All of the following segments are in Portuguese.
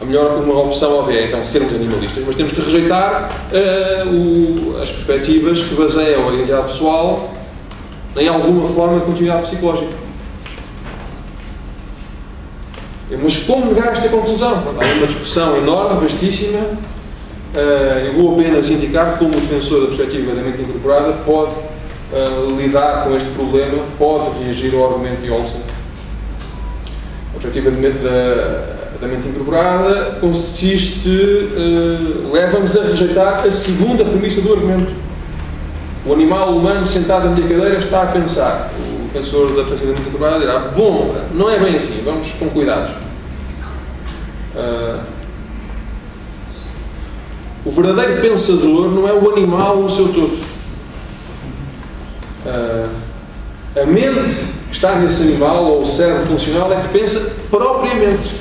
a melhor uma opção é então sermos animalistas, mas temos que rejeitar as perspectivas que baseiam a identidade pessoal em alguma forma de continuidade psicológica. Mas como negar esta conclusão? Há uma discussão enorme, vastíssima. Eu vou apenas indicar como o defensor da perspectiva da mente incorporada pode lidar com este problema, pode reagir ao argumento de Olson. A perspectiva da mente incorporada leva-nos a rejeitar a segunda premissa do argumento. O animal humano sentado na cadeira está a pensar. O defensor da perspectiva da mente incorporada dirá: bom, não é bem assim, vamos com cuidado. O verdadeiro pensador não é o animal no seu todo. A mente que está nesse animal, ou o cérebro funcional, é que pensa propriamente.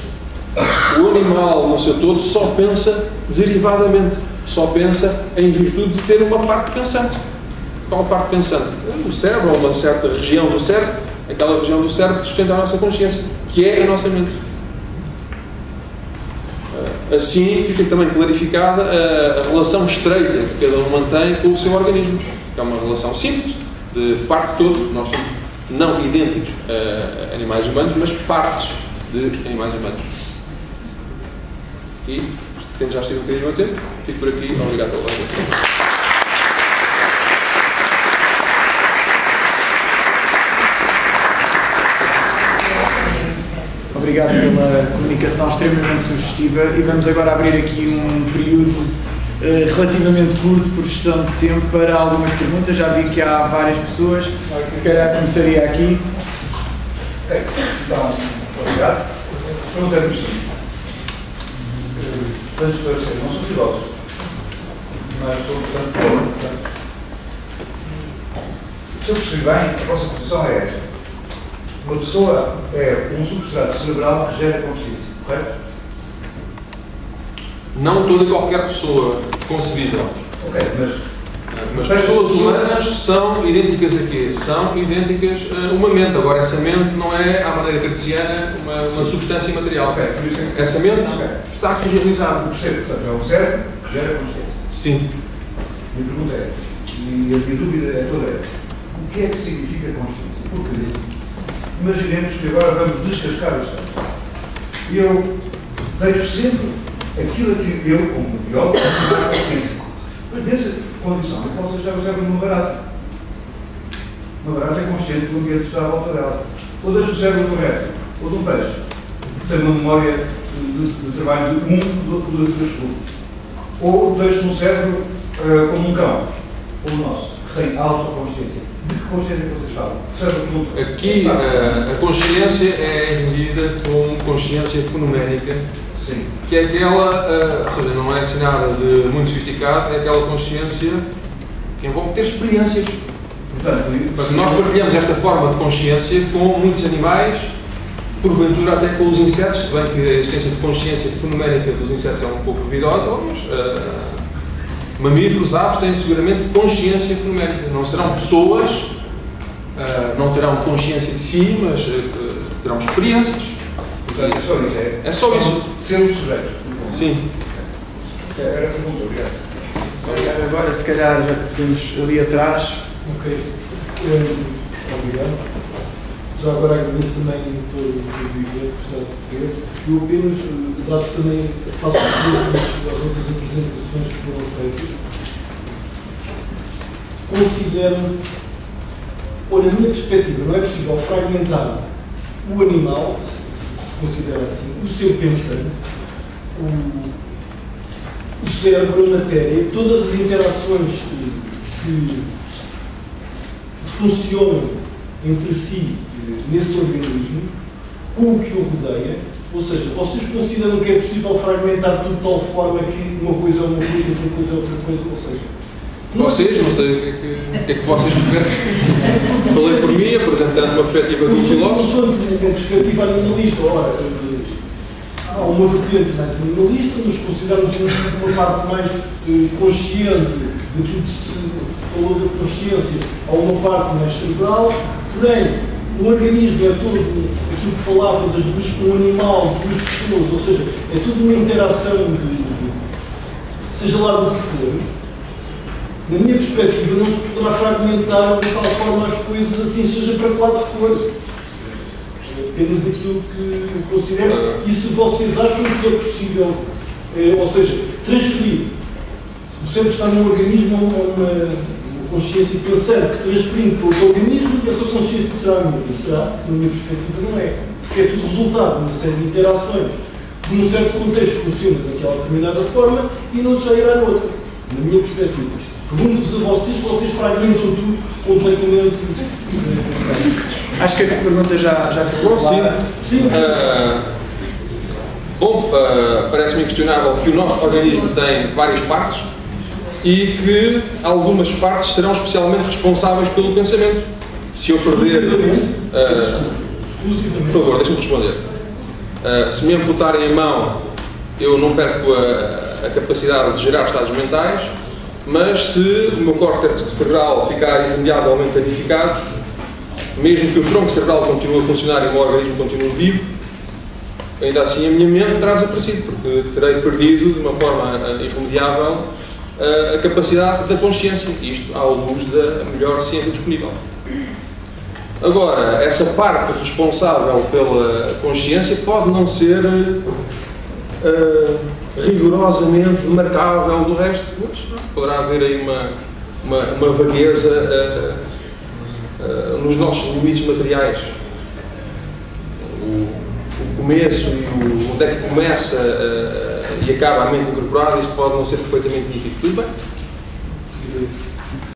O animal no seu todo só pensa derivadamente, só pensa em virtude de ter uma parte pensante. Qual parte pensante? O cérebro, ou uma certa região do cérebro, aquela região do cérebro que sustenta a nossa consciência, que é a nossa mente. Assim fica também clarificada a relação estreita que cada um mantém com o seu organismo, que é uma relação simples, de parte todo. Nós somos não idênticos a animais humanos, mas partes de animais humanos. E, tendo já sido um bocadinho o meu tempo, fico por aqui. Obrigado pela atenção. Obrigado pela comunicação extremamente sugestiva e vamos agora abrir aqui um período relativamente curto por gestão de tempo para algumas perguntas. Já vi que há várias pessoas, se calhar começaria aqui. Ok, então, obrigado. Pergunta é possível. Antes de esclarecer, não sou filósofo, mas sou portanto. Se eu percebi bem, a vossa posição é esta. Uma pessoa é um substrato cerebral que gera consciência, correto? Não toda e qualquer pessoa concebível. Ok, mas pessoas humanas são idênticas a quê? São idênticas a uma mente. Agora, essa mente não é, à maneira cartesiana, uma substância imaterial. Ok, por isso é... Essa mente está aqui realizada. Percebo, portanto, é um cérebro que gera consciência. Sim. Minha pergunta é, e a minha dúvida é toda esta: o que é que significa consciência? Porque imaginemos que agora vamos descascar o cérebro. E eu deixo sempre aquilo que eu, como biólogo, considero físico. Mas nessa condição, eu posso deixar o cérebro numa barata. Uma barata é consciente do ambiente que está à volta dela. Ou deixo o cérebro de um reto, ou de um peixe, que tem uma memória de trabalho de do segundo. Ou deixo um cérebro como um cão, como o nosso, que tem autoconsciência. De que consciência que vocês falam? Aqui a consciência é medida como consciência fenoménica. Sim. Que é aquela, ou seja, não é assim nada de muito sofisticado, é aquela consciência que envolve ter experiências. Portanto, nós partilhamos esta forma de consciência com muitos animais, porventura até com os insetos, se bem que a existência de consciência fenoménica dos insetos é um pouco duvidosa, mas mamíferos, aves têm seguramente consciência fenoménica. Não serão pessoas, não terão consciência de si, mas terão experiências. Portanto, é só isso. É só isso. Sermos sujeitos. Sim. Era a pergunta, obrigado. Agora, se calhar, já temos ali atrás. Ok. Obrigado. Já agora agradeço também todo o vídeo que está a ter. Eu apenas, dado também, faço as outras apresentações que foram feitas, considero, ou na minha perspectiva, não é possível fragmentar o animal, se considera assim, o seu pensante, o cérebro, a matéria, todas as interações que funcionam entre si nesse organismo, com o que o rodeia. Ou seja, vocês consideram que é possível fragmentar tudo de tal forma que uma coisa é uma coisa, outra coisa é outra coisa, ou seja... Vocês, não sei o que é que vocês preferem. Falei por mim, apresentando uma perspectiva do filósofo. Uma perspectiva animalista, ora, há uma vertente mais animalista, nos consideramos uma parte mais consciente daquilo que se falou da consciência, há uma parte mais cerebral, porém, o organismo é todo aquilo que falava das duas, um animal, duas pessoas, ou seja, é tudo uma interação seja lá do que for. Na minha perspectiva, não se poderá fragmentar de tal forma as coisas assim, seja para que lado for. É apenas aquilo que eu considero. E se vocês acham que é possível, ou seja, transferir o sempre estar num organismo a uma consciência pensante que transferindo para outro organismo, essa consciência será a mesma. Será? Na minha perspectiva, não é. Porque é tudo resultado de uma série de interações que, num certo contexto, funcionam daquela determinada forma e não já irá noutra. Na minha perspectiva. Pergunto-vos a vocês fragmentam tudo completamente. Acho que a pergunta já ficou clara. Sim. Bom, parece-me inquestionável que o nosso organismo tem várias partes e que algumas partes serão especialmente responsáveis pelo pensamento. Se eu perder... por favor, deixa-me responder. Se me amputarem a mão, eu não perco a capacidade de gerar estados mentais, mas se o meu córtex cerebral ficar irremediavelmente danificado, mesmo que o tronco cerebral continue a funcionar e o meu organismo continue vivo, ainda assim a minha mente terá desaparecido, porque terei perdido de uma forma irremediável a capacidade da consciência, isto à luz da melhor ciência disponível. Agora, essa parte responsável pela consciência pode não ser rigorosamente demarcável do resto, mas poderá haver aí uma vagueza nos nossos limites materiais. O começo e onde é que começa e acaba a mente incorporada, isso pode não ser perfeitamente nítido. Tudo bem.